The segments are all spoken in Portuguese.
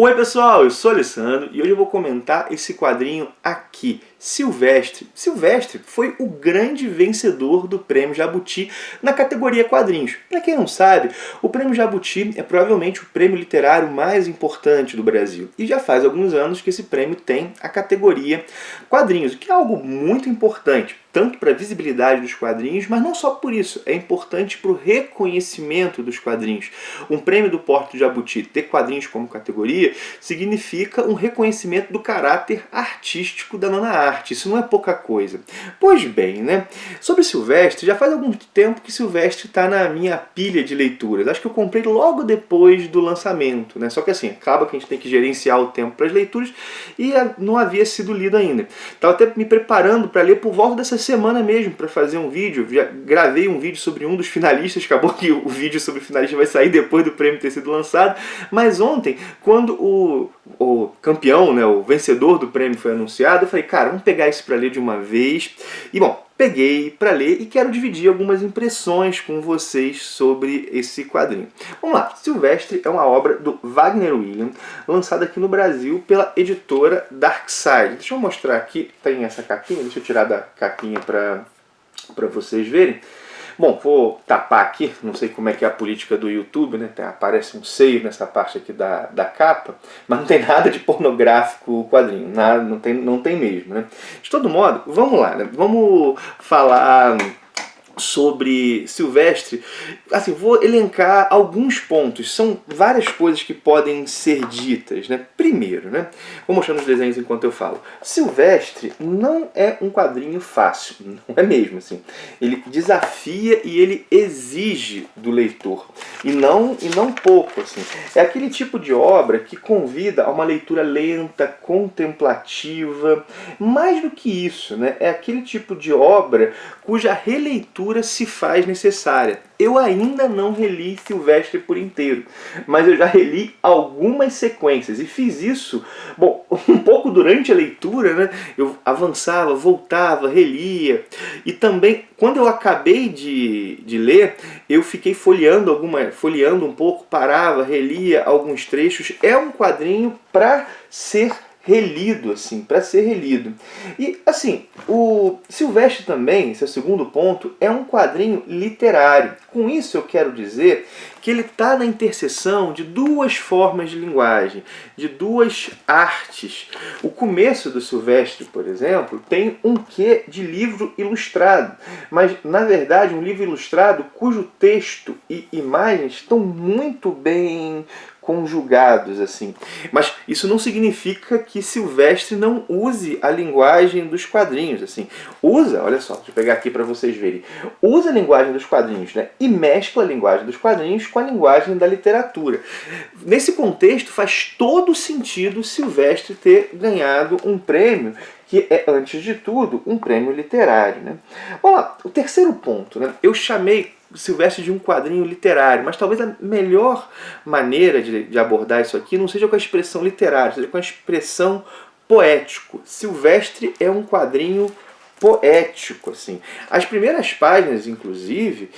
Oi pessoal, eu sou o Alessandro e hoje eu vou comentar esse quadrinho aqui, Silvestre. Silvestre foi o grande vencedor do Prêmio Jabuti na categoria quadrinhos. Para quem não sabe, o Prêmio Jabuti é provavelmente o prêmio literário mais importante do Brasil. E já faz alguns anos que esse prêmio tem a categoria quadrinhos, o que é algo muito importante, tanto para a visibilidade dos quadrinhos, mas não só por isso, é importante para o reconhecimento dos quadrinhos. Um prêmio do porte do Jabuti ter quadrinhos como categoria significa um reconhecimento do caráter artístico da nona arte. Isso não é pouca coisa. Pois bem, né? Sobre Silvestre, já faz algum tempo que Silvestre está na minha pilha de leituras. Acho que eu comprei logo depois do lançamento, né? Só que assim, acaba que a gente tem que gerenciar o tempo para as leituras e não havia sido lido ainda. Estava até me preparando para ler por volta dessa semana mesmo, para fazer um vídeo. Já gravei um vídeo sobre um dos finalistas, acabou que o vídeo sobre o finalista vai sair depois do prêmio ter sido lançado, mas ontem, quando o campeão, né, o vencedor do prêmio foi anunciado, eu falei, cara, vamos pegar isso para ler de uma vez. E bom, peguei para ler e quero dividir algumas impressões com vocês sobre esse quadrinho. Vamos lá, Silvestre é uma obra do Wagner William, lançada aqui no Brasil pela editora Darkside. Deixa eu mostrar aqui, tem essa capinha, deixa eu tirar da capinha para vocês verem. Bom, vou tapar aqui, não sei como é que é a política do YouTube, né? Aparece um seio nessa parte aqui da capa, mas não tem nada de pornográfico o quadrinho, nada, não tem mesmo, né? De todo modo, vamos lá, né? Vamos falar sobre Silvestre. Assim, vou elencar alguns pontos, são várias coisas que podem ser ditas, né? Primeiro, né? Vou mostrando os desenhos enquanto eu falo. Silvestre não é um quadrinho fácil, não é mesmo, assim. Ele desafia e ele exige do leitor, e não pouco, assim. É aquele tipo de obra que convida a uma leitura lenta, contemplativa. Mais do que isso, né? É aquele tipo de obra cuja releitura se faz necessária. Eu ainda não reli Silvestre por inteiro, mas eu já reli algumas sequências e fiz isso, bom, um pouco durante a leitura, né? Eu avançava, voltava, relia, e também quando eu acabei de ler, eu fiquei folheando um pouco, parava, relia alguns trechos. É um quadrinho para ser relido, assim, para ser relido. E, assim, o Silvestre também, esse é o segundo ponto, é um quadrinho literário. Com isso eu quero dizer que ele está na interseção de duas formas de linguagem, de duas artes. O começo do Silvestre, por exemplo, tem um quê de livro ilustrado, mas, na verdade, um livro ilustrado cujo texto e imagens estão muito bem conjugados, assim. Mas isso não significa que Silvestre não use a linguagem dos quadrinhos, assim. Usa, olha só, deixa eu pegar aqui para vocês verem. Usa a linguagem dos quadrinhos, né? E mescla a linguagem dos quadrinhos com a linguagem da literatura. Nesse contexto, faz todo sentido Silvestre ter ganhado um prêmio que é, antes de tudo, um prêmio literário, né? Vamos lá, o terceiro ponto, né? Eu chamei Silvestre de um quadrinho literário, mas talvez a melhor maneira de abordar isso aqui não seja com a expressão literária, seja com a expressão poético. Silvestre é um quadrinho poético, assim. As primeiras páginas, inclusive,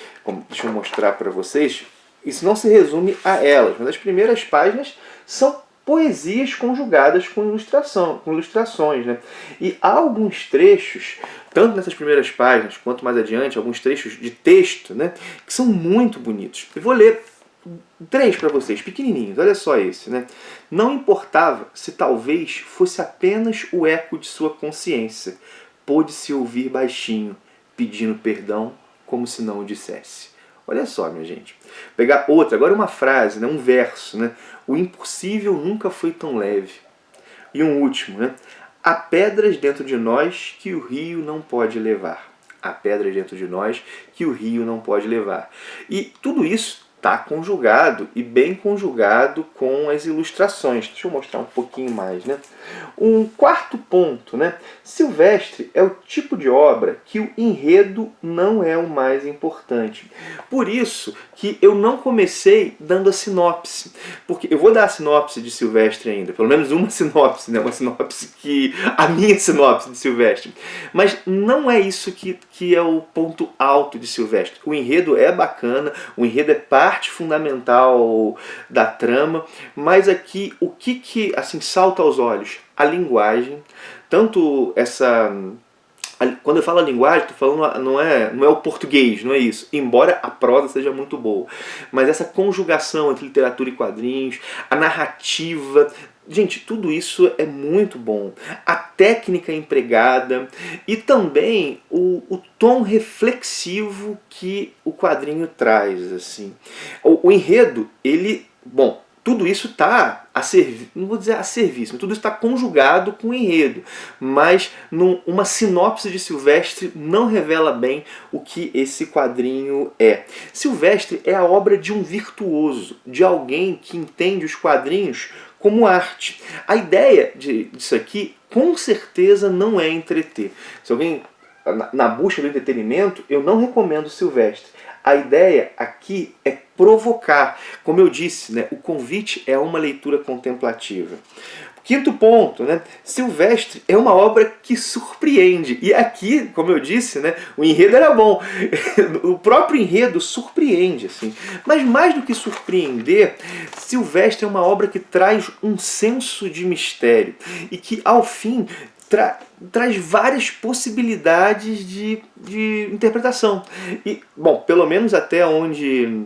deixa eu mostrar para vocês, isso não se resume a elas, mas as primeiras páginas são poesias conjugadas com ilustrações, né? E há alguns trechos, tanto nessas primeiras páginas quanto mais adiante, alguns trechos de texto, né, que são muito bonitos. Eu vou ler 3 para vocês, pequenininhos, olha só esse, né? Não importava se talvez fosse apenas o eco de sua consciência, pôde-se ouvir baixinho, pedindo perdão, como se não o dissesse. Olha só, minha gente. Pegar outra, agora uma frase, né? Um verso, né? O impossível nunca foi tão leve. E um último, né? Há pedras dentro de nós que o rio não pode levar. Há pedras dentro de nós que o rio não pode levar. E tudo isso está conjugado e bem conjugado com as ilustrações. Deixa eu mostrar um pouquinho mais, né? Um quarto ponto, né? Silvestre é o tipo de obra que o enredo não é o mais importante. Por isso que eu não comecei dando a sinopse. Porque eu vou dar a sinopse de Silvestre ainda, pelo menos uma sinopse, né? Uma sinopse que... a minha sinopse de Silvestre. Mas não é isso que é o ponto alto de Silvestre. O enredo é bacana, o enredo é parte parte fundamental da trama, mas aqui o que assim salta aos olhos? A linguagem, tanto essa... Quando eu falo a linguagem, estou falando não é o português, não é isso. Embora a prosa seja muito boa. Mas essa conjugação entre literatura e quadrinhos, a narrativa... Gente, tudo isso é muito bom. A técnica empregada e também o tom reflexivo que o quadrinho traz. Assim. O enredo, ele... Bom, tudo isso está a serviço, não vou dizer a serviço, mas tudo isso está conjugado com o enredo. Mas uma sinopse de Silvestre não revela bem o que esse quadrinho é. Silvestre é a obra de um virtuoso, de alguém que entende os quadrinhos como arte. A ideia disso aqui, com certeza, não é entreter. Se alguém, na busca do entretenimento, eu não recomendo Silvestre. A ideia aqui é provocar. Como eu disse, né, o convite é uma leitura contemplativa. Quinto ponto, né? Silvestre é uma obra que surpreende. E aqui, como eu disse, né, o enredo era bom. O próprio enredo surpreende. Assim. Mas mais do que surpreender, Silvestre é uma obra que traz um senso de mistério. E que, ao fim, traz várias possibilidades de interpretação. E, bom, pelo menos até onde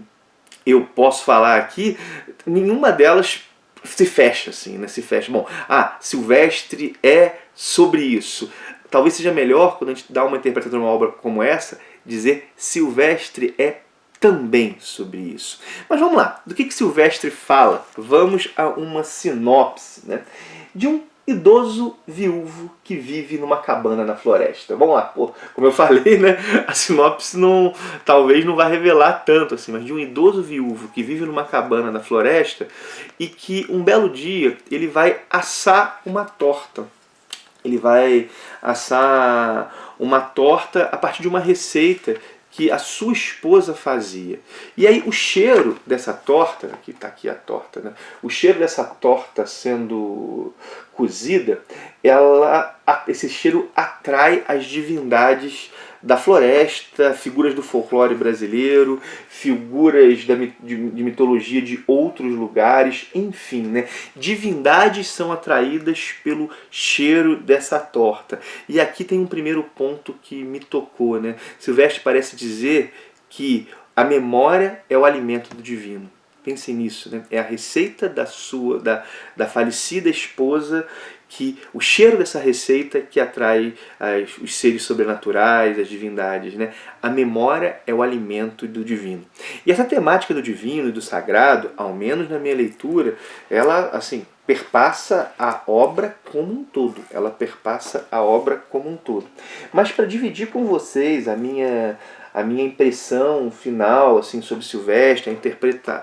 eu posso falar aqui, nenhuma delas se fecha, assim, né? Se fecha. Bom, Silvestre é sobre isso. Talvez seja melhor, quando a gente dá uma interpretação de uma obra como essa, dizer Silvestre é também sobre isso. Mas vamos lá, do que Silvestre fala? Vamos a uma sinopse, né? De um idoso viúvo que vive numa cabana na floresta. Vamos lá, como eu falei, né, a sinopse talvez não vai revelar tanto assim, mas de um idoso viúvo que vive numa cabana na floresta e que um belo dia ele vai assar uma torta. Ele vai assar uma torta a partir de uma receita que a sua esposa fazia. E aí o cheiro dessa torta, aqui está aqui a torta, né? O cheiro dessa torta sendo cozida, esse cheiro atrai as divindades da floresta, figuras do folclore brasileiro, figuras de mitologia de outros lugares, enfim, né? Divindades são atraídas pelo cheiro dessa torta. E aqui tem um primeiro ponto que me tocou, né? Silvestre parece dizer que a memória é o alimento do divino. Pensem nisso, né? É a receita da falecida esposa, que o cheiro dessa receita que atrai os seres sobrenaturais, as divindades, né? A memória é o alimento do divino. E essa temática do divino e do sagrado, ao menos na minha leitura, ela assim perpassa a obra como um todo. Ela perpassa a obra como um todo. Mas para dividir com vocês a minha impressão final assim, sobre Silvestre,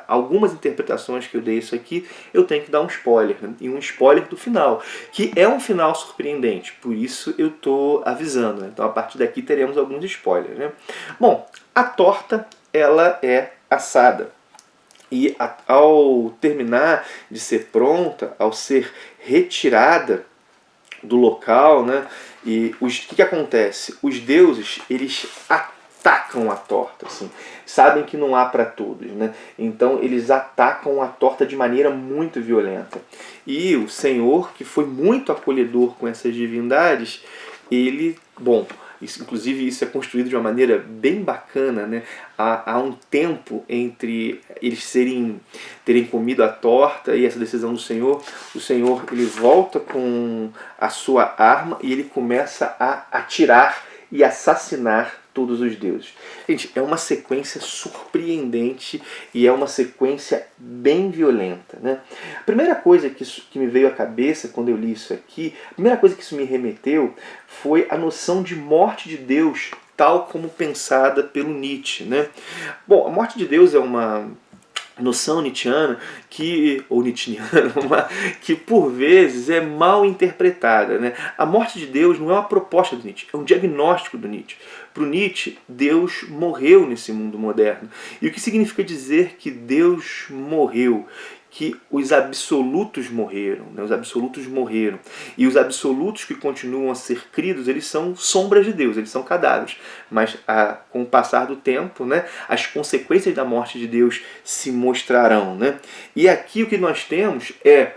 algumas interpretações que eu dei isso aqui, eu tenho que dar um spoiler, né? E um spoiler do final, que é um final surpreendente, por isso eu estou avisando, né? Então a partir daqui teremos alguns spoilers, né? Bom, a torta ela é assada. E ao terminar de ser pronta, ao ser retirada do local, né? E o que acontece? Os deuses, eles atacam a torta, assim. Sabem que não há para todos, né? Então eles atacam a torta de maneira muito violenta. E o Senhor, que foi muito acolhedor com essas divindades, ele, bom, inclusive isso é construído de uma maneira bem bacana, né? Há um tempo entre eles terem comido a torta e essa decisão do Senhor. O Senhor ele volta com a sua arma e ele começa a atirar e assassinar todos os deuses. Gente, é uma sequência surpreendente e é uma sequência bem violenta, né? A primeira coisa que me veio à cabeça quando eu li isso aqui, a primeira coisa que isso me remeteu foi a noção de morte de Deus, tal como pensada pelo Nietzsche, né? Bom, a morte de Deus é uma noção nietzschiana ou nietzschiana, que por vezes é mal interpretada, né? A morte de Deus não é uma proposta do Nietzsche, é um diagnóstico do Nietzsche. Para o Nietzsche, Deus morreu nesse mundo moderno. E o que significa dizer que Deus morreu? que os absolutos morreram, né? Os absolutos morreram. E os absolutos que continuam a ser cridos, eles são sombras de Deus, eles são cadáveres. Mas com o passar do tempo, né, as consequências da morte de Deus se mostrarão, né? E aqui o que nós temos é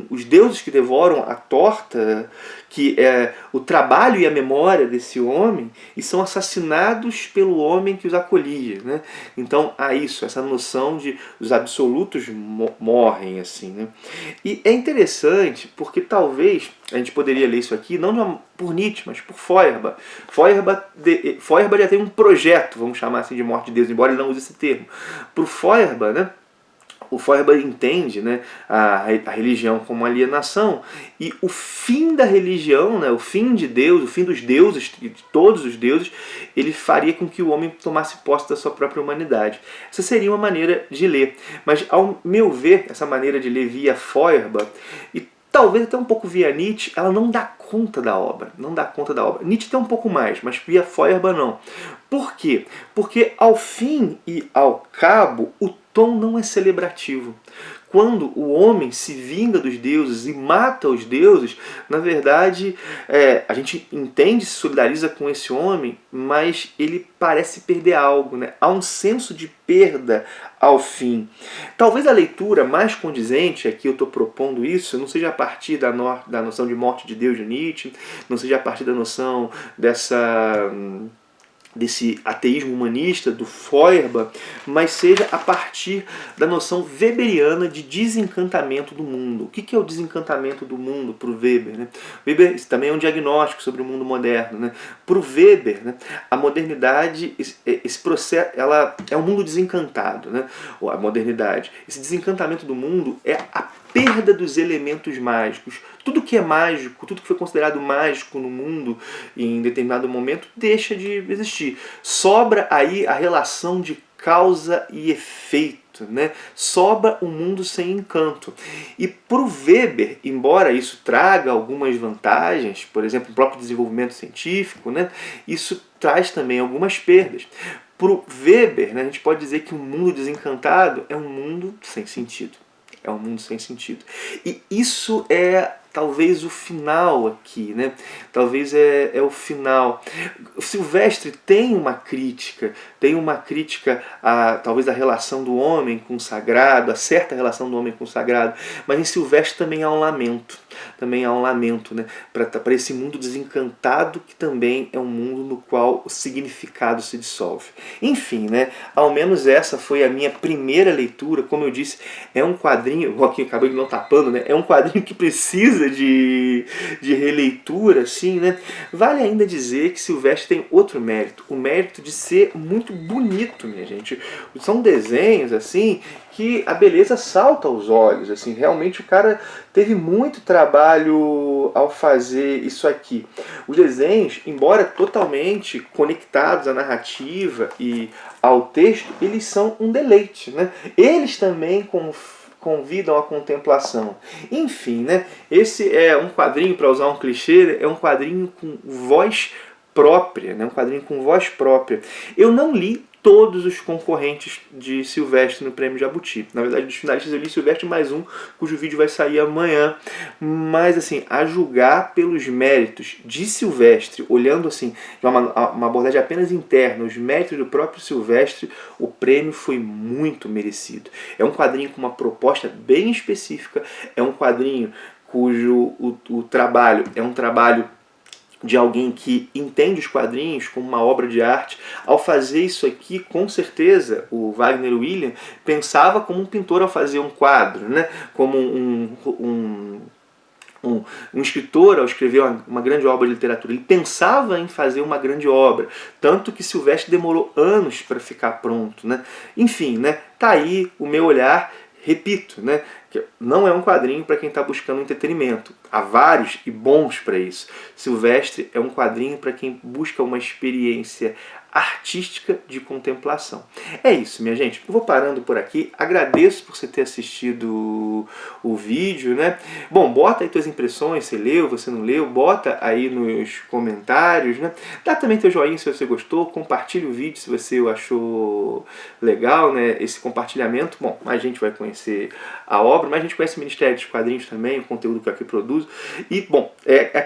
os deuses que devoram a torta, que é o trabalho e a memória desse homem, e são assassinados pelo homem que os acolhia, né? Então há isso, essa noção de os absolutos morrem, assim, né? E é interessante porque talvez a gente poderia ler isso aqui não por Nietzsche, mas por Feuerbach. Feuerbach já tem um projeto, vamos chamar assim, de morte de Deus, embora ele não use esse termo. Por Feuerbach, né? O Feuerbach entende, né, a religião como alienação, e o fim da religião, né, o fim de Deus, o fim dos deuses, de todos os deuses, ele faria com que o homem tomasse posse da sua própria humanidade. Essa seria uma maneira de ler. Mas, ao meu ver, essa maneira de ler via Feuerbach, e talvez até um pouco via Nietzsche, ela não dá conta da obra. Não dá conta da obra. Nietzsche tem um pouco mais, mas via Feuerbach não. Por quê? Porque ao fim e ao cabo, o tom não é celebrativo. Quando o homem se vinga dos deuses e mata os deuses, na verdade, a gente entende, se solidariza com esse homem, mas ele parece perder algo, né? Há um senso de perda ao fim. Talvez a leitura mais condizente, aqui eu estou propondo isso, não seja a partir da noção de morte de Deus de Nietzsche, não seja a partir da noção desse ateísmo humanista do Feuerbach, mas seja a partir da noção weberiana de desencantamento do mundo. O que é o desencantamento do mundo para o Weber, né? Weber, isso também é um diagnóstico sobre o mundo moderno, né? Para o Weber, né, a modernidade, esse processo, ela é um mundo desencantado, né? A modernidade. Esse desencantamento do mundo é a perda dos elementos mágicos. Tudo que é mágico, tudo que foi considerado mágico no mundo em determinado momento deixa de existir. Sobra aí a relação de causa e efeito, né? Sobra um mundo sem encanto. E para o Weber, embora isso traga algumas vantagens, por exemplo, o próprio desenvolvimento científico, né? Isso traz também algumas perdas. Para o Weber, né, a gente pode dizer que um mundo desencantado é um mundo sem sentido. É um mundo sem sentido. E isso é talvez o final aqui, né? Talvez é o final. O Silvestre tem uma crítica talvez a relação do homem com o sagrado, a certa relação do homem com o sagrado, mas em Silvestre também há um lamento. Também há um lamento, né? Para esse mundo desencantado, que também é um mundo no qual o significado se dissolve. Enfim, né? Ao menos essa foi a minha primeira leitura. Como eu disse, é um quadrinho, aqui acabei não tapando, né? É um quadrinho que precisa de releitura, assim, né? Vale ainda dizer que Silvestre tem outro mérito, o mérito de ser muito bonito, minha gente. São desenhos, assim, que a beleza salta aos olhos, assim, realmente o cara teve muito trabalho ao fazer isso aqui. Os desenhos, embora totalmente conectados à narrativa e ao texto, eles são um deleite, né? Eles também convidam à contemplação. Enfim, né? Esse é um quadrinho, para usar um clichê, é um quadrinho com voz própria, né? Um quadrinho com voz própria. Eu não li todos os concorrentes de Silvestre no Prêmio Jabuti. Na verdade, dos finalistas eu li Silvestre mais um, cujo vídeo vai sair amanhã. Mas, assim, a julgar pelos méritos de Silvestre, olhando, assim, de uma abordagem apenas interna, os méritos do próprio Silvestre, o prêmio foi muito merecido. É um quadrinho com uma proposta bem específica, é um quadrinho cujo o trabalho é um trabalho de alguém que entende os quadrinhos como uma obra de arte. Ao fazer isso aqui, com certeza, o Wagner William pensava como um pintor ao fazer um quadro, né? Como um escritor ao escrever uma grande obra de literatura. Ele pensava em fazer uma grande obra, tanto que Silvestre demorou anos para ficar pronto, né? Enfim, né? Tá aí o meu olhar. Repito, né, que não é um quadrinho para quem está buscando entretenimento. Há vários e bons para isso. Silvestre é um quadrinho para quem busca uma experiência artística de contemplação. É isso, minha gente. Eu vou parando por aqui. Agradeço por você ter assistido o vídeo, né? Bom, bota aí tuas impressões, você leu, você não leu, bota aí nos comentários, né? Dá também teu joinha se você gostou, compartilha o vídeo se você o achou legal, né? Esse compartilhamento, bom, mais gente vai conhecer a obra, mais gente conhece o Ministério dos Quadrinhos também, o conteúdo que eu aqui produzo. E, bom,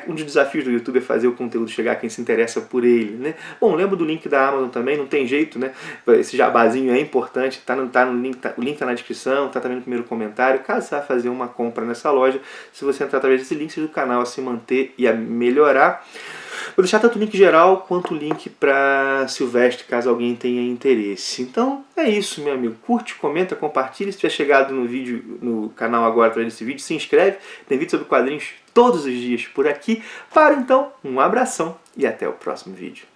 um dos desafios do YouTube é fazer o conteúdo chegar a quem se interessa por ele, né? Bom, lembra do link da Amazon também, não tem jeito, né? Esse jabazinho é importante, no link, o link tá na descrição, tá também no primeiro comentário. Caso você vá fazer uma compra nessa loja, se você entrar através desse link, seja o canal a se manter e a melhorar. Vou deixar tanto o link geral quanto o link para Silvestre, caso alguém tenha interesse. Então é isso, meu amigo. Curte, comenta, compartilha. Se tiver chegado no vídeo, no canal agora através desse vídeo, se inscreve. Tem vídeo sobre quadrinhos todos os dias por aqui. Então, um abração e até o próximo vídeo.